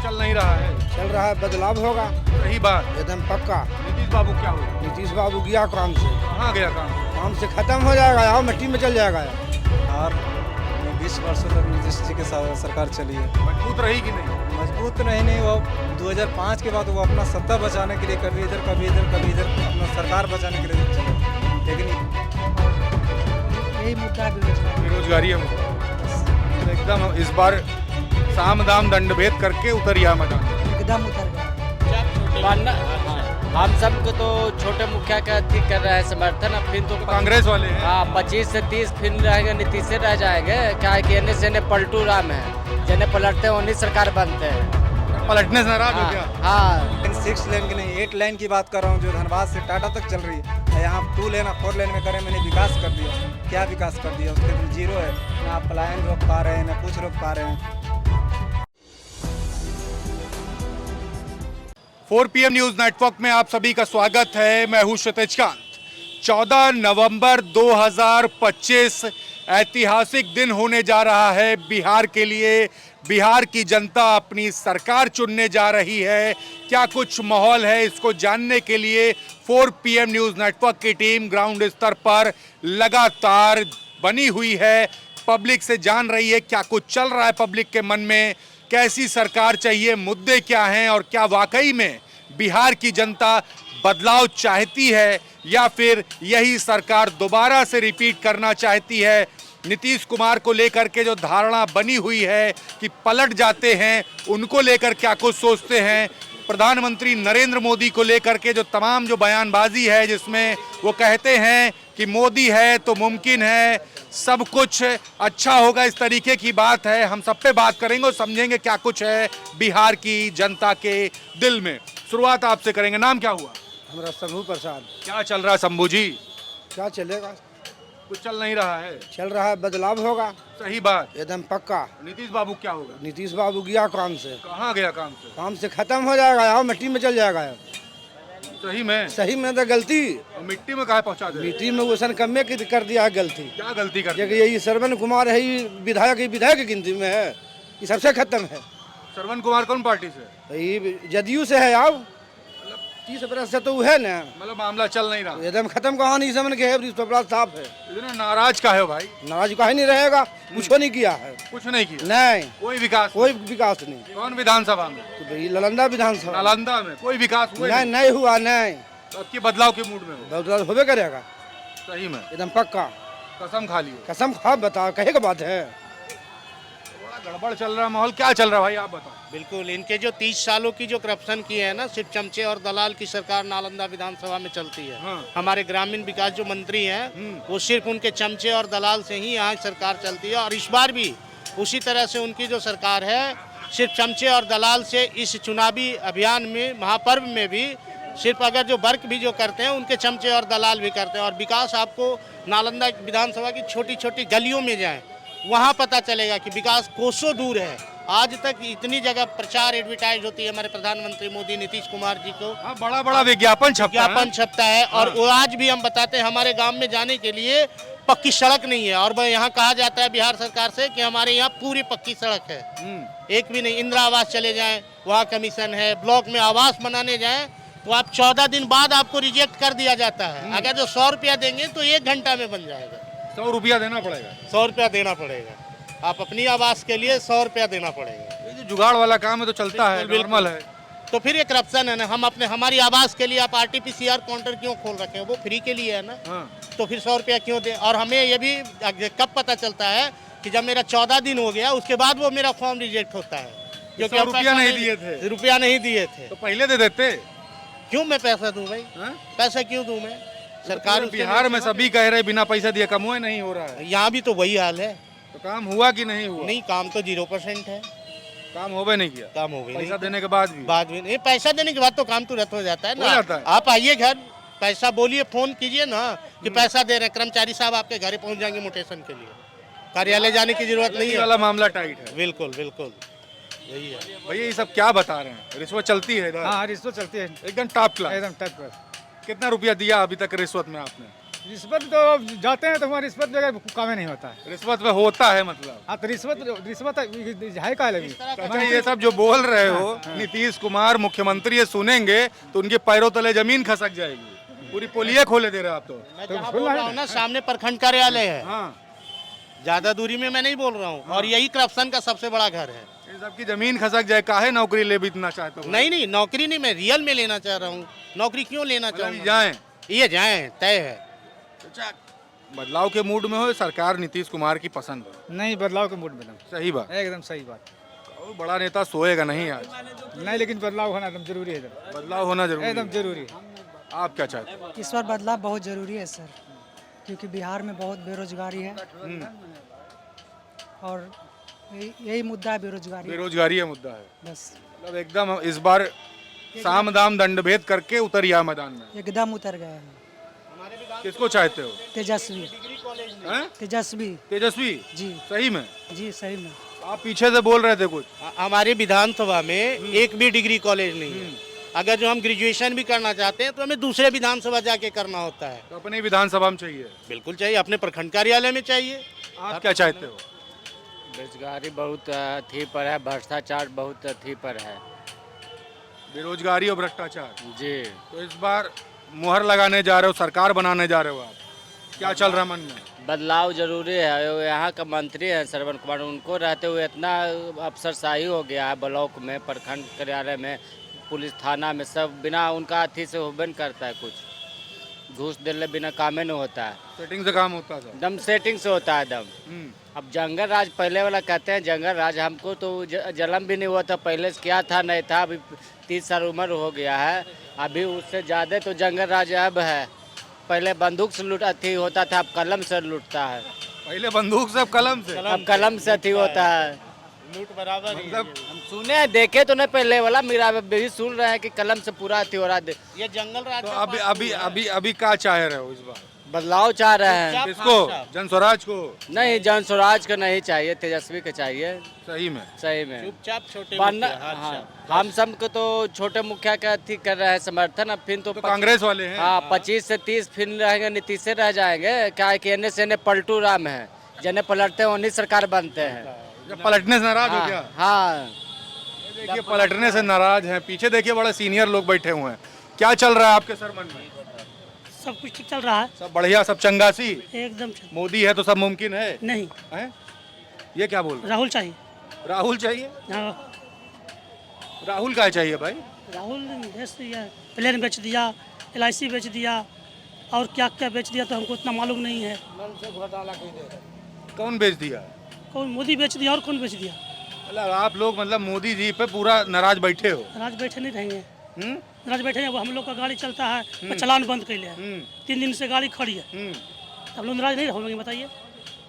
चल नहीं रहा है। चल रहा है, बदलाव होगा सही बात। एकदम पक्का। नीतीश बाबू क्या हुआ? नीतीश बाबू गया काम से, कहाँ गया काम? काम से खत्म हो जाएगा यार, मिट्टी में चल जाएगा यार। और 20 वर्षों तक नीतीश जी के साथ सरकार चली है। मजबूत रही कि नहीं? मजबूत तो नहीं वो 2005 के बाद वो अपना सत्ता बचाने के लिए कभी इधर कभी इधर कभी इधर अपना सरकार बचाने के लिए चले, लेकिन यही मुद्दा है बेरोजगारी। बेरोजगारी है मुद्दा। तो एकदम इस बार साम दाम दंड भेद करके उतरिया मैदान। एकदम उतर गया। मानना हम सबको तो छोटे मुखिया का अति कर रहा है समर्थन। अब फिर तो कांग्रेस वाले हैं। हाँ 25 से 30 फिर रहेंगे, नीतीश से रह जाएंगे। क्या है कि एने से पलटू राम है, जिन्हें पलटते हैं उन्हीं सरकार बनते हैं। पलटने से नाराज हो हाँ, गया। हाँ 6 लेन की नहीं 8 लाइन की बात कर रहा हूँ, जो धनबाद से टाटा तक चल रही है। यहाँ 2 लेन 4 लेन में करें, मैंने विकास कर दिया। क्या विकास कर दिया? उसके तो जीरो है ना। आप पलायन रोक पा रहे हैं ना कुछ रोक पा रहे हैं। 4 PM न्यूज नेटवर्क में आप सभी का स्वागत है। मैं हूं क्षितिज कांत। 14 नवंबर 2025 ऐतिहासिक दिन होने जा रहा है बिहार के लिए। बिहार की जनता अपनी सरकार चुनने जा रही है। क्या कुछ माहौल है, इसको जानने के लिए 4 PM न्यूज नेटवर्क की टीम ग्राउंड स्तर पर लगातार बनी हुई है। पब्लिक से जान रही है क्या कुछ चल रहा है पब्लिक के मन में, कैसी सरकार चाहिए, मुद्दे क्या हैं और क्या वाकई में बिहार की जनता बदलाव चाहती है या फिर यही सरकार दोबारा से रिपीट करना चाहती है। नीतीश कुमार को लेकर के जो धारणा बनी हुई है कि पलट जाते हैं, उनको लेकर क्या कुछ सोचते हैं। प्रधानमंत्री नरेंद्र मोदी को लेकर के जो तमाम जो बयानबाजी है, जिसमें वो कहते हैं कि मोदी है तो मुमकिन है, सब कुछ अच्छा होगा, इस तरीके की बात है। हम सब पे बात करेंगे और समझेंगे क्या कुछ है बिहार की जनता के दिल में। शुरुआत आपसे करेंगे। नाम क्या हुआ? हमारा शंभू प्रसाद। क्या चल रहा है शंभू जी? क्या चलेगा? कुछ चल नहीं रहा है। चल रहा है, बदलाव होगा सही बात। एकदम पक्का। नीतीश बाबू क्या होगा? नीतीश बाबू गया काम से, कहाँ गया काम से? काम से खत्म हो जाएगा यार, मिट्टी में चल जाएगा यार। सही में? सही में तो गलती और मिट्टी में कहाँ पहुँचा दे? मिट्टी में वसन कमे की कर दिया है गलती। क्या गलती कर? जगह यही श्रवण कुमार है, ये विधायक की गिनती में है, ये सबसे खत्म है। श्रवण कुमार कौन पार्टी से? ये जदयू से है यार, 30 बरस से तो है ना। मतलब मामला चल नहीं रहा। एकदम खत्म कहानी समझ के है, बड़ा साफ है। इतना नाराज का है भाई? नाराज काहे नहीं रहेगा, कुछ नहीं किया है। कुछ नहीं किया? नहीं, कोई विकास? कोई विकास नहीं। कौन विधानसभा में? तो ये नालंदा विधानसभा नालंदा में कोई विकास हुआ नहीं, नहीं हुआ नहीं। तो अब की बदलाव के मूड में हो? बदलाव होबे करेगा सही में? एकदम पक्का। कसम खा ली? कसम खा, बता कहे का बात है। बड़ा गड़बड़ चल रहा है माहौल। क्या चल रहा है भाई, आप बताओ। बिल्कुल, इनके जो 30 सालों की जो करप्शन की है ना, सिर्फ चमचे और दलाल की सरकार नालंदा विधानसभा में चलती है। हाँ। हमारे ग्रामीण विकास जो मंत्री हैं वो सिर्फ उनके चमचे और दलाल से ही यहाँ सरकार चलती है। और इस बार भी उसी तरह से उनकी जो सरकार है, सिर्फ चमचे और दलाल से इस चुनावी अभियान में, महापर्व में भी सिर्फ अगर जो वर्क भी जो करते हैं उनके चमचे और दलाल भी करते हैं। और विकास आपको नालंदा विधानसभा की छोटी छोटी गलियों में जाएं, वहाँ पता चलेगा कि विकास कोसों दूर है। आज तक इतनी जगह प्रचार एडवर्टाइज होती है हमारे प्रधानमंत्री मोदी नीतीश कुमार जी को, बड़ा बड़ा विज्ञापन छपता है। और वो आज भी हम बताते हैं हमारे गांव में जाने के लिए पक्की सड़क नहीं है। और यहाँ कहा जाता है बिहार सरकार से कि हमारे यहाँ पूरी पक्की सड़क है, एक भी नहीं। इंदिरा आवास चले जाएं, वहाँ कमीशन है। ब्लॉक में आवास बनाने जाएं तो आप 14 दिन बाद आपको रिजेक्ट कर दिया जाता है। अगर जो 100 रुपया देंगे तो 1 घंटा में बन जाएगा। 100 रुपया देना पड़ेगा? 100 रुपया देना पड़ेगा। आप अपनी आवास के लिए 100 रुपया देना पड़ेगा। ये जो जुगाड़ वाला काम है तो चलता है, नॉर्मल है। तो फिर ये करप्शन है ना। हम हमारी आवास के लिए आप RT-PCR काउंटर क्यों खोल रखे हैं? वो फ्री के लिए है ना। हाँ। तो फिर 100 रुपया क्यों दे? और हमें ये भी कब पता चलता है कि जब मेरा 14 दिन हो गया उसके बाद वो मेरा फॉर्म रिजेक्ट होता है, क्योंकि रुपया नहीं दिए थे। रुपया नहीं दिए थे तो पहले दे देते। क्यों मैं पैसा दूं भाई? पैसा क्यों दूं मैं? सरकार बिहार में सभी कह रहे बिना पैसा दिए काम नहीं हो रहा है। यहाँ भी तो वही हाल है। तो काम हुआ कि नहीं हुआ? नहीं, काम तो 0% है। काम होवे नहीं किया? काम हो गई पैसा देने के बाद भी नहीं। पैसा देने के बाद तो काम तुरंत हो जाता है ना। आप आइए घर, पैसा बोलिए, फोन कीजिए ना कि पैसा दे रहे हैं, कर्मचारी साहब आपके घर पहुंच जाएंगे म्यूटेशन के लिए। कार्यालय जाने की जरूरत नहीं है। वाला मामला टाइट है। बिल्कुल बिल्कुल यही है भैया। ये सब क्या बता रहे हैं? रिश्वत चलती है इधर? हाँ, रिश्वत चलती है एकदम टॉप क्लास। एकदम टॉप क्लास। कितना रुपया दिया अभी तक रिश्वत में आपने? रिश्वत तो अब जाते हैं तो हमारा रिश्वत जगह काम ही नहीं होता है। रिश्वत में होता है मतलब। हाँ तो रिश्वत है का लगी। अच्छा ये सब जो बोल रहे हो नीतीश कुमार मुख्यमंत्री ये सुनेंगे तो उनके पैरों तले जमीन खसक जाएगी। पूरी पोलिया खोले दे रहे हो आप तो। मैं जहाँ बोल रहा हूँ ना सामने प्रखंड कार्यालय है, हाँ ज्यादा दूरी में मैं नहीं बोल रहा हूँ, और यही करप्शन का सबसे बड़ा घर है। इन सबकी जमीन खसक जाए, काहे नौकरी ले भी इतना चाहते हो? नहीं नौकरी नहीं, मैं रियल में लेना चाह रहा हूँ। नौकरी क्यों लेना मतलब चाहूँगा? जाएं। ये जाए तय है। बदलाव के मूड में हो, सरकार नीतीश कुमार की पसंद है। नहीं बदलाव के मूड में सही बात। एकदम सही बात। और बड़ा नेता सोएगा नहीं आज। नहीं लेकिन बदलाव होना एकदम जरूरी है। बदलाव होना जरूरी एकदम है। जरूरी है। आप क्या चाहते हैं? इस बार बदलाव बहुत ज़रूरी है सर, क्योंकि बिहार में बहुत बेरोजगारी है और यही मुद्दा है, बेरोजगारी। बेरोजगारी है मुद्दा है। बस मतलब एकदम इस बार साम दाम दंड भेद करके उतरिया मैदान में। एकदम उतर गए हैं। किसको चाहते हो? तेजस्वी हैं? तेजस्वी तेजस्वी जी सही में? जी सही में। आप पीछे से बोल रहे थे कुछ। हमारे विधानसभा में एक भी डिग्री कॉलेज नहीं है। अगर जो हम ग्रेजुएशन भी करना चाहते हैं तो हमें दूसरे विधानसभा जाके करना होता है। तो अपने विधानसभा में चाहिए। बिल्कुल चाहिए, अपने प्रखंड कार्यालय में चाहिए। आप क्या चाहते हो? बेरोजगारी बहुत अथी पर है, भ्रष्टाचार बहुत अथी पर है। बेरोजगारी और भ्रष्टाचार। जी तो इस बार मुहर लगाने जा रहे हो, सरकार बनाने जा रहे हो आप, क्या चल रहा है मन में? बदलाव जरूरी है। यहाँ का मंत्री है श्रवण कुमार, उनको रहते हुए इतना अफसरशाही हो गया है ब्लॉक में, प्रखंड कार्यालय में, पुलिस थाना में, सब बिना उनका अथी से होबे नहीं करता है। कुछ घूस दिले बिना कामे नहीं होता है। सेटिंग से काम होता था। एकदम सेटिंग से होता है एकदम। अब जंगल राज पहले वाला कहते हैं, जंगल राज हमको तो जन्म भी नहीं हुआ था, पहले से क्या था नहीं था। अभी 30 साल उम्र हो गया है, अभी उससे ज़्यादा तो जंगल राज अब है। पहले बंदूक से लूट अथी होता था, अब कलम से लूटता है। पहले बंदूक से, अब कलम से। अब कलम से अथी होता है। लूट बराबर ही मतलब हम सुने हैं, देखे तो नहीं पहले वाला, मेरा भी सुन रहे हैं कि कलम से पूरा अथी हो रहा है। ये जंगल राज तो का अभी अभी अभी अभी क्या चाह रहे हो इस बार? बदलाव चाह रहे हैं। किसको? जन स्वराज को? नहीं, जन स्वराज का नहीं चाहिए, तेजस्वी का चाहिए। सही में? सही में चुपचाप छोटे बनना। मुखिया, अच्छा। हाँ, हम सब को तो छोटे मुखिया का अथी कर रहे हैं समर्थन। अब फिर तो तो कांग्रेस वाले हैं। हाँ 25 से 30 फिर रहेंगे, नीतीश से रह जाएंगे। क्या है कि एने से एने पलटू राम है, जने पलटते हैं उन्हीं सरकार बनते हैं। जब पलटने से नाराज हो क्या? हाँ देखिए पलटने से नाराज हैं। पीछे देखिए बड़े सीनियर लोग बैठे हुए हैं। क्या चल रहा है आपके सर मन में? सब कुछ ठीक चल रहा है सब बढ़िया, सब चंगासी? एकदम। मोदी है तो सब मुमकिन है? नहीं, हैं? ये क्या बोल रहे राहुल चाहिए। हैं? राहुल चाहिए? हाँ, राहुल क्या चाहिए भाई? राहुल बेच दिया, प्लेन बेच दिया, LIC बेच दिया, और क्या क्या बेच दिया तो हमको उतना मालूम नहीं है। कौन बेच दिया? कौन? मोदी बेच दिया, और कौन बेच दिया? मतलब आप लोग मतलब मोदी जी पे पूरा नाराज बैठे हो? राज बैठे नहीं रहेंगे, हम्म? राज बैठे हैं। वो हम लोग का गाड़ी चलता है तो चलान बंद कर लिया है, 3 दिन से गाड़ी खड़ी है, हम लोग नाराज नहीं रहोगे? बताइए।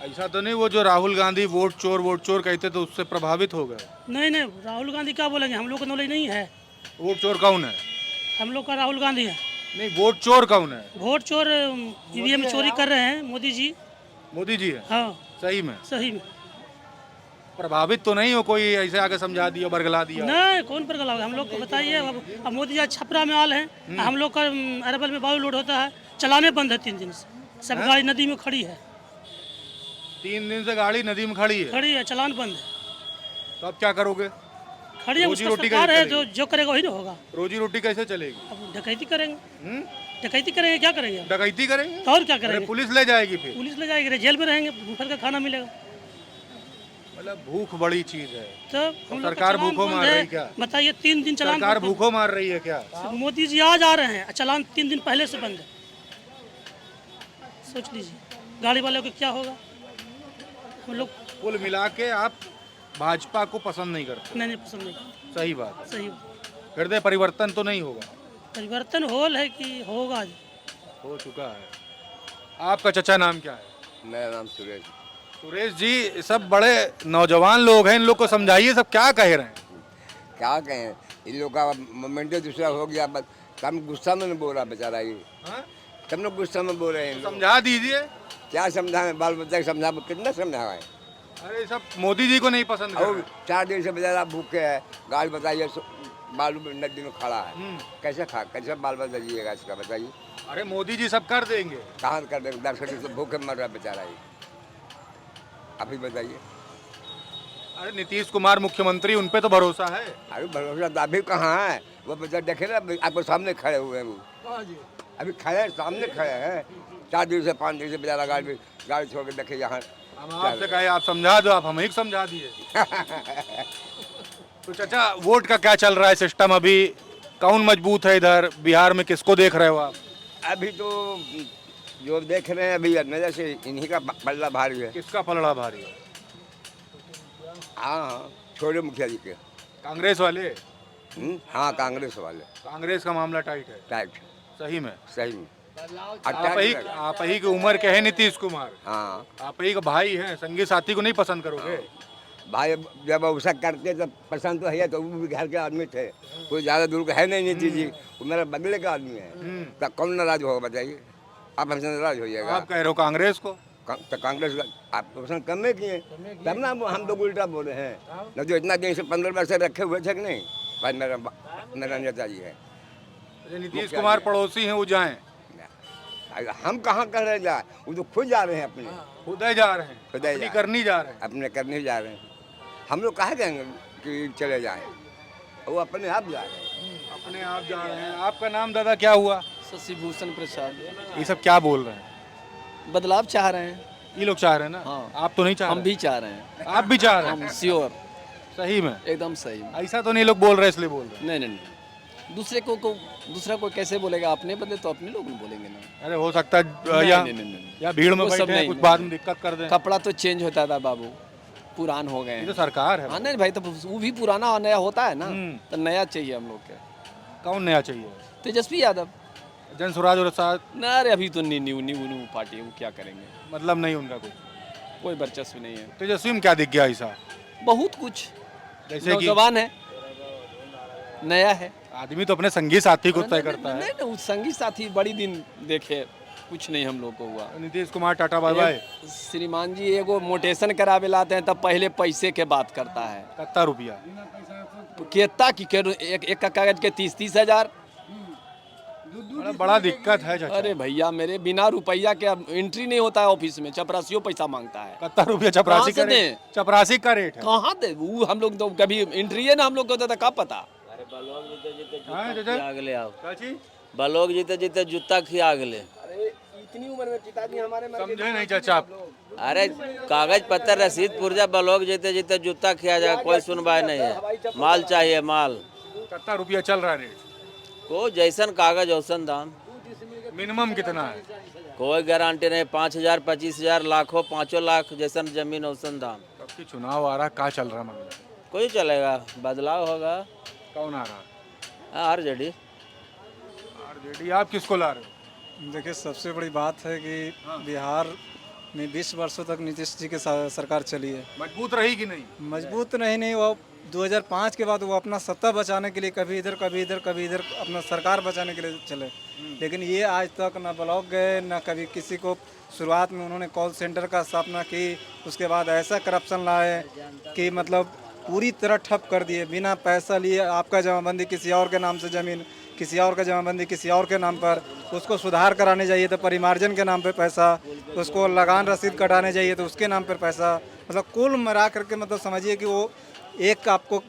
ऐसा तो नहीं वो जो राहुल गांधी वोट चोर कहते तो उससे प्रभावित हो गए? नहीं नहीं, राहुल गांधी क्या बोलेंगे, हम लोग को नॉलेज नहीं है। वोट चोर कौन है? हम लोग का राहुल गांधी है। नहीं, वोट चोर कौन है? वोट चोर EVM चोरी कर रहे हैं मोदी जी। मोदी जी है? हाँ सही में? सही में। प्रभावित तो नहीं हो? कोई ऐसे आके समझा दिया, बरगला दिया? नहीं, कौन पर गला होगा? हम लोग को बताइए। अब मोदी जी छपरा में आल हैं, हम लोग का अरबल में बालू लोड होता है, चलाने बंद है 3 दिन से। सब गाड़ी नदी में खड़ी है, 3 दिन से गाड़ी नदी में खड़ी है, चलान बंद है। तो अब क्या करोगे? खड़ी है, रोजी उसका रोटी सरकार कैसे है, जो करेगा वही ना होगा। रोजी रोटी कैसे चलेगी? अब डकैती करेंगे, हम्म? डकैती करेंगे, क्या करेंगे? डकैती करेंगे? तो और क्या अरे करेंगे? पुलिस ले जाएगी फिर? पुलिस ले जाएगी, जेल में रहेंगे, भूखर का खाना मिलेगा। मतलब भूख बड़ी चीज है। तो हम लोग का सरकार चलान भूखों बंद मार है। रही क्या? बताइए, 3 दिन चलान सरकार बंद है। भूखों मार रही है क्या? मोदी जी आज आ रहे हैं, चलान 3 दिन पहले से बंद है। सोच लीजिए गाड़ी वालों को क्या होगा। हम लोग कुल मिला के आप भाजपा को पसंद नहीं करते? नहीं पसंद नहीं करते। सही बात है। सही हृदय परिवर्तन तो नहीं होगा? परिवर्तन होल है कि होगा? हो चुका है। आपका चचा नाम क्या है? मेरा नाम सुरेश। सुरेश जी, सब बड़े नौजवान लोग हैं, इन लोग को समझाइए, सब क्या कह रहे हैं? क्या कहें, इन लोग का मोमेंट दूसरा हो गया, बस कम गुस्सा में नहीं बोल रहा बेचारा ये। हाँ? सब लोग गुस्सा में बोल रहे हैं। समझा दीजिए। क्या समझाए, बाल बच्चा को समझा, कितना समझाए? अरे सब मोदी जी को नहीं पसंद कर और रहे। 4 दिन से बेचारा भूखे है, गाड़ी बताइए बालू में नदी में खड़ा है, कैसे बाल बच्चा जिएगा इसका बताइए। अरे मोदी जी सब कर देंगे। कहाँ कर देंगे, 10 से भूखे मर रहा है बेचारा ये, अभी बताइए। अरे नीतीश कुमार मुख्यमंत्री, उन पे तो भरोसा है। अभी भरोसा तो अभी कहाँ है, वो बेचारा देखे ना आपको सामने खड़े हुए हैं, वो अभी खड़े हैं, सामने खड़े हैं। 4 दिन से 5 दिन से बेचारा गाड़ी छोड़ के देखे यहाँ। हम आपसे कहे आप समझा दो, आप हमें ही समझा दिए। तो चाचा वोट का क्या चल रहा है सिस्टम अभी, कौन मजबूत है इधर बिहार में, किसको देख रहे हो आप? अभी तो जो देख रहे हैं अभी नजर से इन्हीं का पल्ला भारी है। किसका पलड़ा भारी है? हाँ, छोटे मुखिया जी के। कांग्रेस वाले? हाँ, कांग्रेस वाले। कांग्रेस का मामला टाइट है। टाइट सही में? सही में। आप ही की उम्र के है नीतीश कुमार। हाँ, आप ही का भाई हैं, संगी साथी को नहीं पसंद करोगे? भाई जब उषा करते तब पसंद तो है, तो वो भी घर के आदमी थे, कोई ज़्यादा दूर का है नहीं नीतीश जी, वो मेरा बगले का आदमी है। तो कौन नाराज होगा बताइए, आप हमसे नाराज हो जाएगा। आप कह रहे हो कांग्रेस को? तो कांग्रेस आप पसंद कम में किए, तब ना हम लोग उल्टा बोले हैं। न जो इतना दिन से 15 वर्ष से रखे हुए थे कि नहीं, भाई मेरा नेता जी है। नीतीश कुमार पड़ोसी हैं, वो जाएं? हम कहाँ कर रहे जा, वो तो खुद जा रहे हैं, अपने खुद ही जा रहे हैं, खुद ही अपनी करनी जा रहे हैं। अपने करने जा रहे हैं। हम लोग कहाँ जाएंगे कि चले जाएं, वो अपने आप जा रहे हैं। अपने आप जा रहे हैं। आपका नाम दादा क्या हुआ? शशि भूषण प्रसाद। ये सब क्या बोल रहे हैं? बदलाव चाह रहे हैं, ये लोग चाह रहे हैं ना? हाँ। आप तो नहीं चाह रहे? हम भी चाह रहे हैं। आप भी चाह रहे हैं? श्योर, सही में? एकदम सही। ऐसा तो नहीं लोग बोल रहे इसलिए बोल रहे हैं? नहीं, दूसरा को कैसे बोलेगा, अपने बदले तो अपने लोग बोलेंगे ना। अरे हो सकता है नहीं। या भीड़ में वो सब बैठे हैं, नहीं, कुछ नहीं, बाद में दिक्कत कर दें। कपड़ा तो चेंज होता था बाबू, पुरान हो गए ये तो हैं। सरकार है। हाँ नहीं भाई, तो वो भी पुराना और नया होता है ना, तो नया चाहिए हम लोग के। कौन नया चाहिए? तेजस्वी यादव। जन स्वराज और साथ ना, अरे अभी तो न्यू पार्टी है, वो क्या करेंगे, मतलब नहीं उनका कुछ। कोई वर्चस्व नहीं है। तेजस्वी में क्या दिख गया ऐसा? बहुत कुछ, जैसे कि नौजवान है, नया है। आदमी तो अपने संगी साथी को तय करता है। नहीं, वो संगी साथी बड़ी दिन देखे, कुछ नहीं हम लोग को हुआ। Nitish Kumar tata bye bye. श्रीमान जी एगो मोटेशन करावे लाते हैं तब पहले पैसे के बात करता है। कितना रुपया? कितना की एक का कागज के 30-30 हजार। बड़ा दिक्कत है चाचा। अरे भैया मेरे, बिना रुपया के अब एंट्री नहीं होता है ऑफिस में, चपरासियों पैसा मांगता है। कितना रुपया चपरासी कहाँ का से रेट? चपरासी का रेट है। कहाँ दे वो, हम लोग तो कभी एंट्री है ना, हम लोग को तो क्या पता। हाँ, चाचा? आगले आओ, क्या चीज? बलोग जीते जीते जूता खिया गले। अरे इतनी उम्र में पिताजी हमारे समझे नहीं चाचा आप? अरे कागज पत्तर रसीद पुर्जा, बलोग जीते जीते जूता खिया जाए, कोई सुनवाई नहीं है। माल चाहिए माल। कितना रुपया चल रहा है रेट? को जैसन कागज वैसन दाम। मिनिमम कितना है? कोई गारंटी नहीं, 5,000 25,000 लाखों 5 लाख जैसन जमीन वैसन दाम। कब की चुनाव आ रहा, क्या चल रहा मामला? कोई चलेगा, बदलाव होगा। कौन आ रहा? आरजेडी। आरजेडी। आप किसको ला रहे हो? देखिए, सबसे बड़ी बात है कि बिहार में 20 वर्षों तक नीतीश जी की सरकार चली है। मजबूत रही कि नहीं? मजबूत तो नहीं, वो 2005 के बाद वो अपना सत्ता बचाने के लिए कभी इधर कभी इधर अपना सरकार बचाने के लिए चले, लेकिन ये आज तक ना ब्लॉक गए, ना कभी किसी को। शुरुआत में उन्होंने कॉल सेंटर का स्थापना की, उसके बाद ऐसा करप्शन लाए कि मतलब पूरी तरह ठप कर दिए। बिना पैसा लिए आपका जमाबंदी किसी और के नाम से ज़मीन, किसी और का जमाबंदी किसी और के नाम पर, उसको सुधार कराने चाहिए तो परिमार्जन के नाम पे पैसा, उसको लगान रसीद कटाने चाहिए तो उसके नाम पर पैसा। मतलब कुल मिला करके मतलब समझिए कि वो एक आपको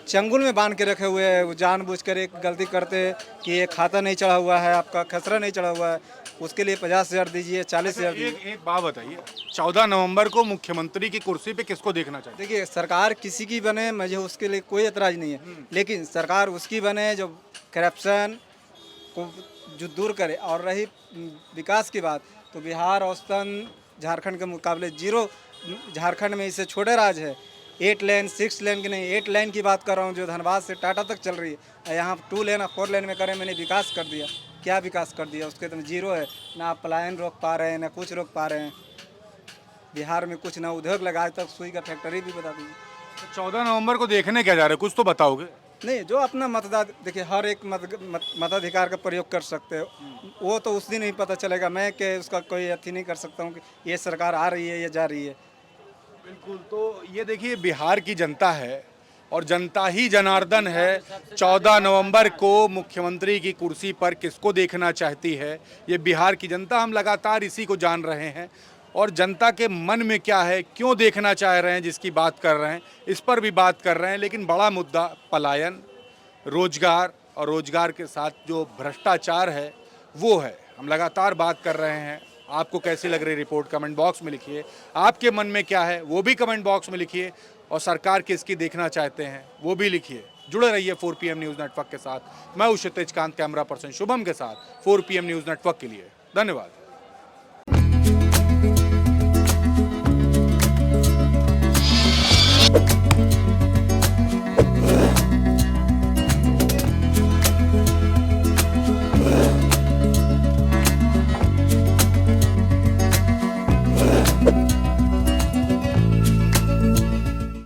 चंगुल में बांध के रखे हुए हैं। वो जानबूझकर एक गलती करते कि ये खाता नहीं चढ़ा हुआ है, आपका खसरा नहीं चढ़ा हुआ है, उसके लिए 50,000 दीजिए, 40,000 दीजिए। एक बात बताइए, 14 नवंबर को मुख्यमंत्री की कुर्सी पे किसको देखना चाहिए? देखिए, सरकार किसी की बने, मुझे उसके लिए कोई एतराज़ नहीं है, लेकिन सरकार उसकी बने जो करप्शन को जो दूर करे। और रही विकास की बात, तो बिहार औसतन झारखंड के मुकाबले 0, झारखंड में इससे छोटे राज्य है। 8 लेन 6 लेन की नहीं, 8 लेन की बात कर रहा हूँ, जो धनबाद से टाटा तक चल रही है। यहाँ 2 लेन और 4 लेन में करें, मैंने विकास कर दिया। क्या विकास कर दिया? उसके तो 0 है। ना आप पलायन रोक पा रहे हैं, ना कुछ रोक पा रहे हैं। बिहार में कुछ ना उद्योग लगाए तक, सुई का फैक्ट्री भी बता दीजिए। 14 नवंबर को देखने क्या जा रहे हैं, कुछ तो बताओगे? नहीं, जो अपना मतदान, देखिए हर एक मताधिकार का प्रयोग कर सकते हो, वो तो उस दिन ही पता चलेगा। मैं कि उसका कोई अथी नहीं कर सकता हूँ कि ये सरकार आ रही है या जा रही है। बिल्कुल। तो ये देखिए, बिहार की जनता है और जनता ही जनार्दन है। 14 नवंबर को मुख्यमंत्री की कुर्सी पर किसको देखना चाहती है ये बिहार की जनता, हम लगातार इसी को जान रहे हैं। और जनता के मन में क्या है, क्यों देखना चाह रहे हैं, जिसकी बात कर रहे हैं, इस पर भी बात कर रहे हैं। लेकिन बड़ा मुद्दा पलायन, रोजगार और रोजगार के साथ जो भ्रष्टाचार है वो है। हम लगातार बात कर रहे हैं। आपको कैसी लग रही रिपोर्ट कमेंट बॉक्स में लिखिए। आपके मन में क्या है वो भी कमेंट बॉक्स में लिखिए। और सरकार किसकी देखना चाहते हैं वो भी लिखिए। जुड़े रहिए 4 PM न्यूज़ नेटवर्क के साथ। मैं हूं क्षितिज कांत, कैमरा पर्सन शुभम के साथ 4 PM न्यूज़ नेटवर्क के लिए। धन्यवाद।